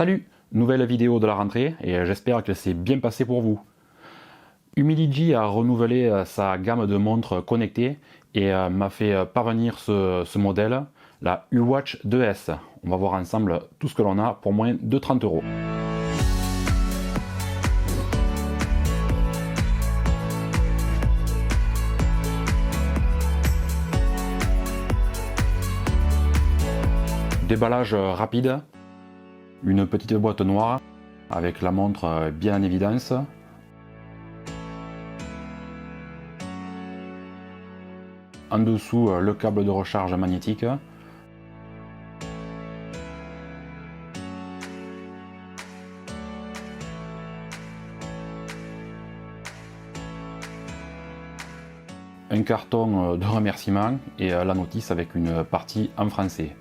Salut, nouvelle vidéo de la rentrée et j'espère qu'elle s'est bien passée pour vous. Humidigi a renouvelé sa gamme de montres connectées et m'a fait parvenir ce modèle, la Uwatch 2S. On va voir ensemble tout ce que l'on a pour moins de 30 €. Déballage rapide, une petite boîte noire avec la montre bien en évidence. En dessous, le câble de recharge magnétique. Un carton de remerciement et la notice avec une partie en français.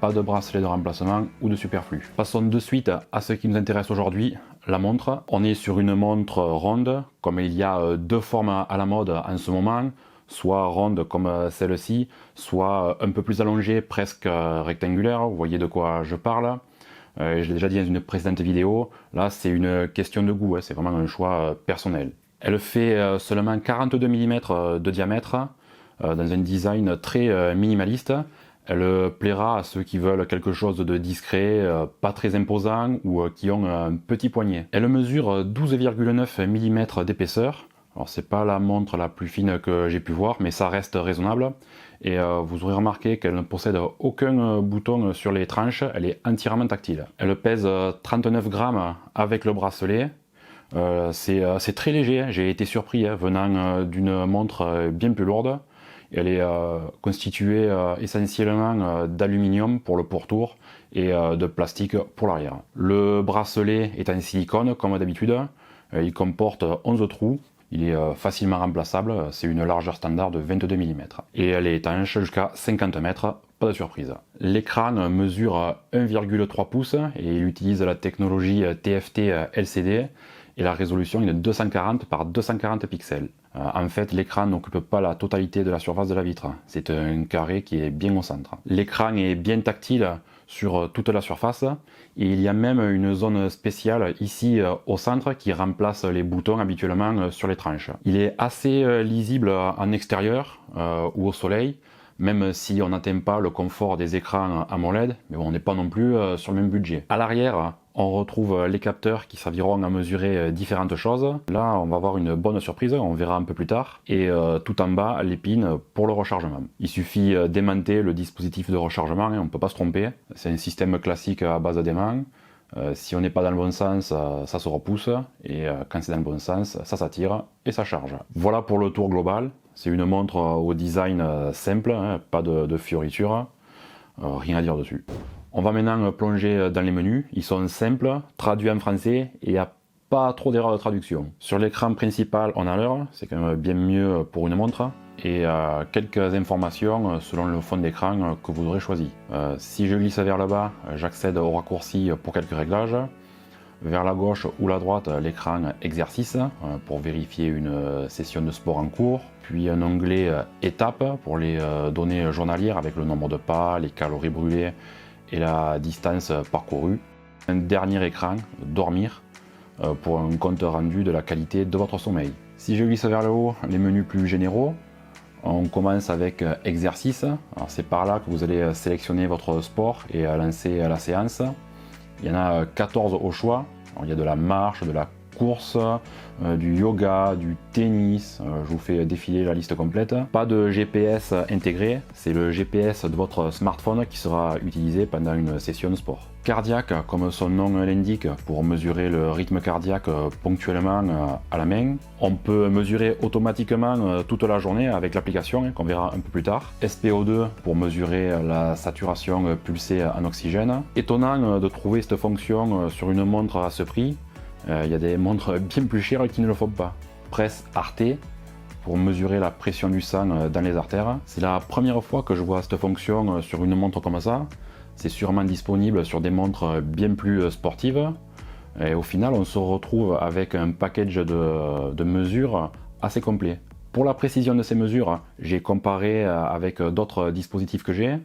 Pas de bracelet de remplacement ou de superflu. Passons de suite à ce qui nous intéresse aujourd'hui, la montre. On est sur une montre ronde, comme il y a deux formes à la mode en ce moment, soit ronde comme celle-ci, soit un peu plus allongée, presque rectangulaire. Vous voyez de quoi je parle. Je l'ai déjà dit dans une précédente vidéo, là c'est une question de goût, c'est vraiment un choix personnel. Elle fait seulement 42 mm de diamètre, dans un design très minimaliste. Elle plaira à ceux qui veulent quelque chose de discret, pas très imposant ou qui ont un petit poignet. Elle mesure 12,9 mm d'épaisseur. Alors c'est pas la montre la plus fine que j'ai pu voir, mais ça reste raisonnable. Et vous aurez remarqué qu'elle ne possède aucun bouton sur les tranches, elle est entièrement tactile. Elle pèse 39 grammes avec le bracelet. C'est très léger, j'ai été surpris venant d'une montre bien plus lourde. Elle est constituée essentiellement d'aluminium pour le pourtour et de plastique pour l'arrière. Le bracelet est en silicone comme d'habitude, il comporte 11 trous, il est facilement remplaçable, c'est une largeur standard de 22 mm. Et elle est étanche jusqu'à 50 mètres, pas de surprise. L'écran mesure 1,3 pouces et il utilise la technologie TFT LCD et la résolution est de 240 par 240 pixels. En fait, l'écran n'occupe pas la totalité de la surface de la vitre, c'est un carré qui est bien au centre. L'écran est bien tactile sur toute la surface et il y a même une zone spéciale ici au centre qui remplace les boutons habituellement sur les tranches. Il est assez lisible en extérieur ou au soleil, même si on n'atteint pas le confort des écrans AMOLED, mais bon, on n'est pas non plus sur le même budget. À l'arrière, on retrouve les capteurs qui serviront à mesurer différentes choses. Là, on va avoir une bonne surprise, on verra un peu plus tard. Et tout en bas, l'épine pour le rechargement. Il suffit d'aimanter le dispositif de rechargement, on ne peut pas se tromper. C'est un système classique à base d'aimant. Si on n'est pas dans le bon sens, ça se repousse. Et quand c'est dans le bon sens, ça s'attire et ça charge. Voilà pour le tour global. C'est une montre au design simple, pas de fioritures. Rien à dire dessus. On va maintenant plonger dans les menus. Ils sont simples, traduits en français et il n'y a pas trop d'erreurs de traduction. Sur l'écran principal, on a l'heure, c'est quand même bien mieux pour une montre. Et quelques informations selon le fond d'écran que vous aurez choisi. Si je glisse vers le bas, j'accède au raccourci pour quelques réglages. Vers la gauche ou la droite, l'écran exercice pour vérifier une session de sport en cours. Puis un onglet étapes pour les données journalières avec le nombre de pas, les calories brûlées et la distance parcourue. Un dernier écran, dormir, pour un compte rendu de la qualité de votre sommeil. Si je glisse vers le haut, les menus plus généraux, on commence avec exercice. C'est par là que vous allez sélectionner votre sport et lancer la séance. Il y en a 14 au choix. Alors, il y a de la marche, de la course, du yoga, du tennis. Je vous fais défiler la liste complète. Pas de GPS intégré, c'est le GPS de votre smartphone qui sera utilisé pendant une session de sport. Cardiaque, comme son nom l'indique, pour mesurer le rythme cardiaque ponctuellement à la main. On peut mesurer automatiquement toute la journée avec l'application qu'on verra un peu plus tard. SPO2 pour mesurer la saturation pulsée en oxygène. Étonnant de trouver cette fonction sur une montre à ce prix. Il y a des montres bien plus chères qui ne le font pas. Presse Arte pour mesurer la pression du sang dans les artères. C'est la première fois que je vois cette fonction sur une montre comme ça. C'est sûrement disponible sur des montres bien plus sportives. Et au final, on se retrouve avec un package de mesures assez complet. Pour la précision de ces mesures, j'ai comparé avec d'autres dispositifs que j'ai.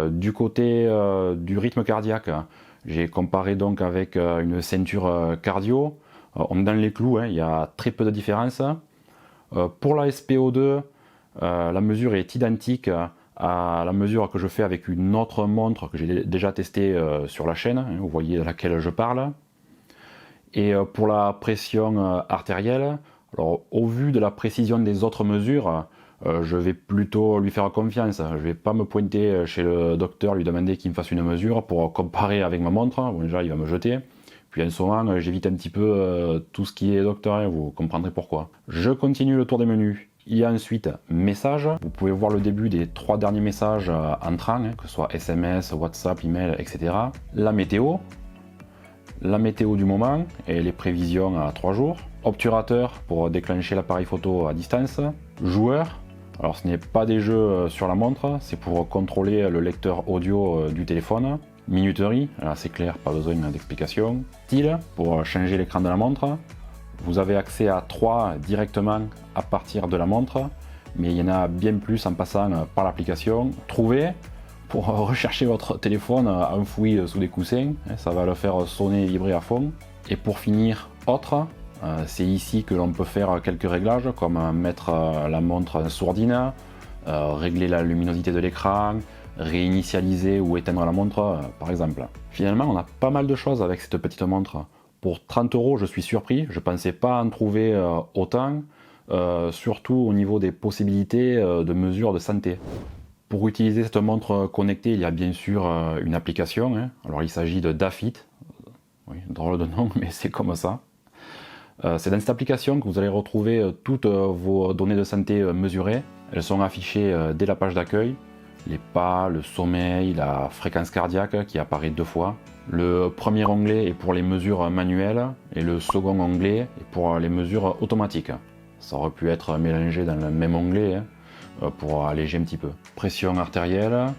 Du côté du rythme cardiaque, J'ai comparé donc avec une ceinture cardio. On est dans les clous, hein, il y a très peu de différence. Pour la SPO2, la mesure est identique à la mesure que je fais avec une autre montre que j'ai déjà testée sur la chaîne, hein, vous voyez de laquelle je parle. Et pour la pression artérielle, alors au vu de la précision des autres mesures, je vais plutôt lui faire confiance. Je ne vais pas me pointer chez le docteur, lui demander qu'il me fasse une mesure pour comparer avec ma montre. Bon, déjà, il va me jeter. Puis en ce moment, j'évite un petit peu tout ce qui est docteur, et vous comprendrez pourquoi. Je continue le tour des menus. Il y a ensuite messages. Vous pouvez voir le début des 3 derniers messages entrants, que ce soit SMS, WhatsApp, email, etc. La météo du moment et les prévisions à 3 jours. Obturateur pour déclencher l'appareil photo à distance. Joueur, alors ce n'est pas des jeux sur la montre, c'est pour contrôler le lecteur audio du téléphone. Minuterie, là c'est clair, pas besoin d'explication. Style, pour changer l'écran de la montre. Vous avez accès à 3 directement à partir de la montre, mais il y en a bien plus en passant par l'application. Trouver, pour rechercher votre téléphone enfoui sous des coussins, ça va le faire sonner et vibrer à fond. Et pour finir, autre, c'est ici que l'on peut faire quelques réglages, comme mettre la montre en sourdine, régler la luminosité de l'écran, réinitialiser ou éteindre la montre, par exemple. Finalement, on a pas mal de choses avec cette petite montre. Pour 30 €, je suis surpris, je ne pensais pas en trouver autant, surtout au niveau des possibilités de mesures de santé. Pour utiliser cette montre connectée, il y a bien sûr une application, hein. Alors il s'agit de Dafit, oui, drôle de nom, mais c'est comme ça. C'est dans cette application que vous allez retrouver toutes vos données de santé mesurées. Elles sont affichées dès la page d'accueil. Les pas, le sommeil, la fréquence cardiaque qui apparaît 2 fois. Le premier onglet est pour les mesures manuelles et le second onglet est pour les mesures automatiques. Ça aurait pu être mélangé dans le même onglet hein, pour alléger un petit peu. Pression artérielle,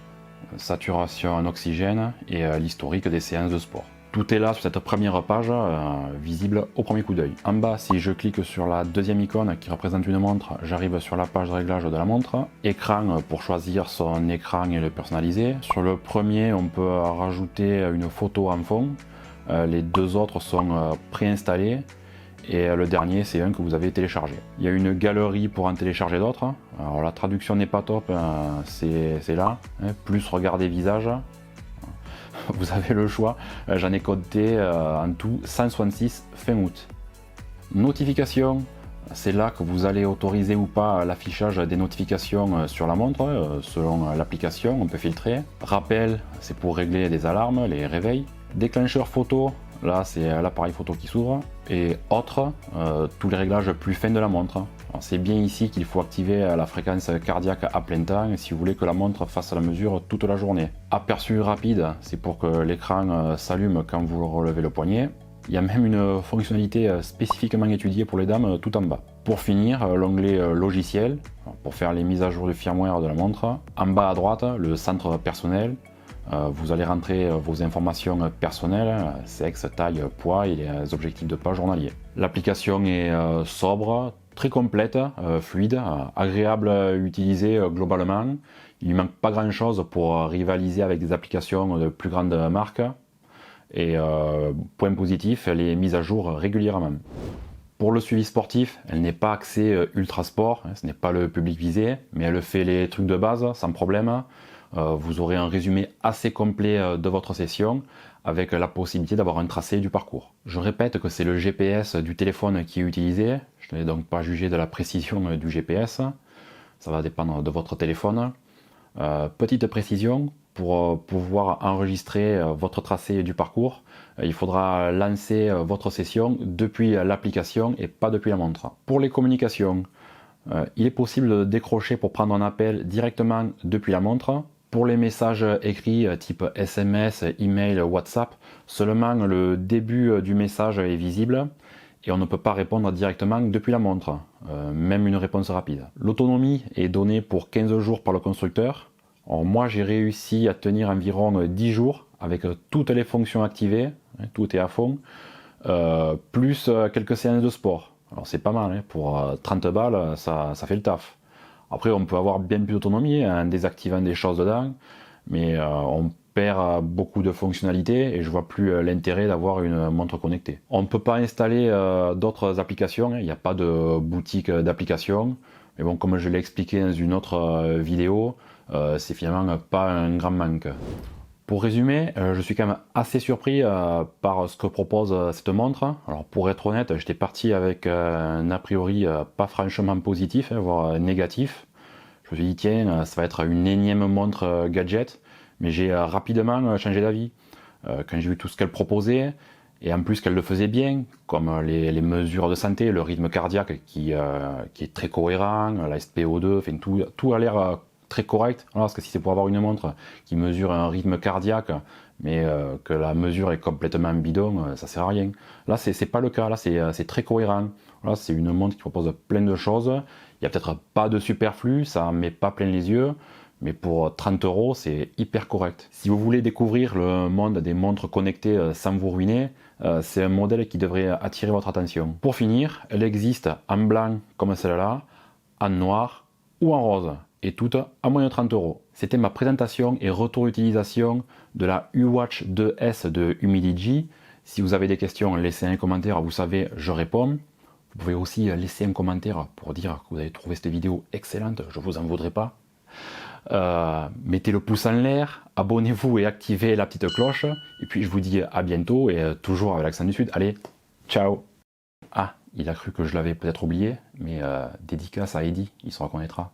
saturation en oxygène et l'historique des séances de sport. Tout est là sur cette première page, visible au premier coup d'œil. En bas, si je clique sur la deuxième icône qui représente une montre, j'arrive sur la page de réglage de la montre. Écran pour choisir son écran et le personnaliser. Sur le premier, on peut rajouter une photo en fond. Les 2 autres sont préinstallés. Et le dernier, c'est un que vous avez téléchargé. Il y a une galerie pour en télécharger d'autres. Alors la traduction n'est pas top, c'est là. Hein, plus regarder visage. Vous avez le choix, j'en ai compté en tout 166 fin août. Notifications, c'est là que vous allez autoriser ou pas l'affichage des notifications sur la montre, selon l'application, on peut filtrer. Rappel, c'est pour régler des alarmes, les réveils. Déclencheur photo, là c'est l'appareil photo qui s'ouvre. Et autres, tous les réglages plus fins de la montre. C'est bien ici qu'il faut activer la fréquence cardiaque à plein temps si vous voulez que la montre fasse la mesure toute la journée. Aperçu rapide, c'est pour que l'écran s'allume quand vous relevez le poignet. Il y a même une fonctionnalité spécifiquement étudiée pour les dames tout en bas. Pour finir, l'onglet logiciel, pour faire les mises à jour du firmware de la montre. En bas à droite, le centre personnel. Vous allez rentrer vos informations personnelles, sexe, taille, poids et les objectifs de pas journaliers. L'application est sobre, très complète, fluide, agréable à utiliser globalement. Il ne manque pas grand chose pour rivaliser avec des applications de plus grandes marques. Et point positif, elle est mise à jour régulièrement. Pour le suivi sportif, elle n'est pas axée ultra sport, ce n'est pas le public visé, mais elle fait les trucs de base sans problème. Vous aurez un résumé assez complet de votre session avec la possibilité d'avoir un tracé du parcours. Je répète que c'est le GPS du téléphone qui est utilisé, je n'ai donc pas jugé de la précision du GPS, ça va dépendre de votre téléphone. Petite précision, pour pouvoir enregistrer votre tracé du parcours, il faudra lancer votre session depuis l'application et pas depuis la montre. Pour les communications, il est possible de décrocher pour prendre un appel directement depuis la montre. Pour les messages écrits type SMS, email, WhatsApp, seulement le début du message est visible et on ne peut pas répondre directement depuis la montre, même une réponse rapide. L'autonomie est donnée pour 15 jours par le constructeur. Alors moi j'ai réussi à tenir environ 10 jours avec toutes les fonctions activées, tout est à fond, plus quelques séances de sport. Alors c'est pas mal, pour 30 balles ça fait le taf. Après on peut avoir bien plus d'autonomie en désactivant des choses dedans, mais on perd beaucoup de fonctionnalités et je vois plus l'intérêt d'avoir une montre connectée. On ne peut pas installer d'autres applications, il n'y a pas de boutique d'applications. Mais bon, comme je l'ai expliqué dans une autre vidéo, c'est finalement pas un grand manque. Pour résumer, je suis quand même assez surpris par ce que propose cette montre. Alors pour être honnête, j'étais parti avec un a priori pas franchement positif, voire négatif. Je me suis dit tiens, ça va être une énième montre gadget, mais j'ai rapidement changé d'avis. Quand j'ai vu tout ce qu'elle proposait, et en plus qu'elle le faisait bien, comme les mesures de santé, le rythme cardiaque qui est très cohérent, la SpO2, enfin, tout a l'air très correct. Alors, parce que si c'est pour avoir une montre qui mesure un rythme cardiaque, mais que la mesure est complètement bidon, ça sert à rien. Là, c'est pas le cas, là c'est très cohérent. Là, c'est une montre qui propose plein de choses. Il n'y a peut-être pas de superflu, ça en met pas plein les yeux, mais pour 30 €, c'est hyper correct. Si vous voulez découvrir le monde des montres connectées sans vous ruiner, c'est un modèle qui devrait attirer votre attention. Pour finir, elle existe en blanc comme celle-là, en noir ou en rose, et toutes à moins de 30 €. C'était ma présentation et retour d'utilisation de la U-Watch 2S de Humidigi. Si vous avez des questions, laissez un commentaire, vous savez, je réponds. Vous pouvez aussi laisser un commentaire pour dire que vous avez trouvé cette vidéo excellente, je vous en voudrais pas. Mettez le pouce en l'air, abonnez-vous et activez la petite cloche. Et puis je vous dis à bientôt et toujours avec l'accent du sud. Allez, ciao. Ah, il a cru que je l'avais peut-être oublié, mais dédicace à Eddy, il se reconnaîtra.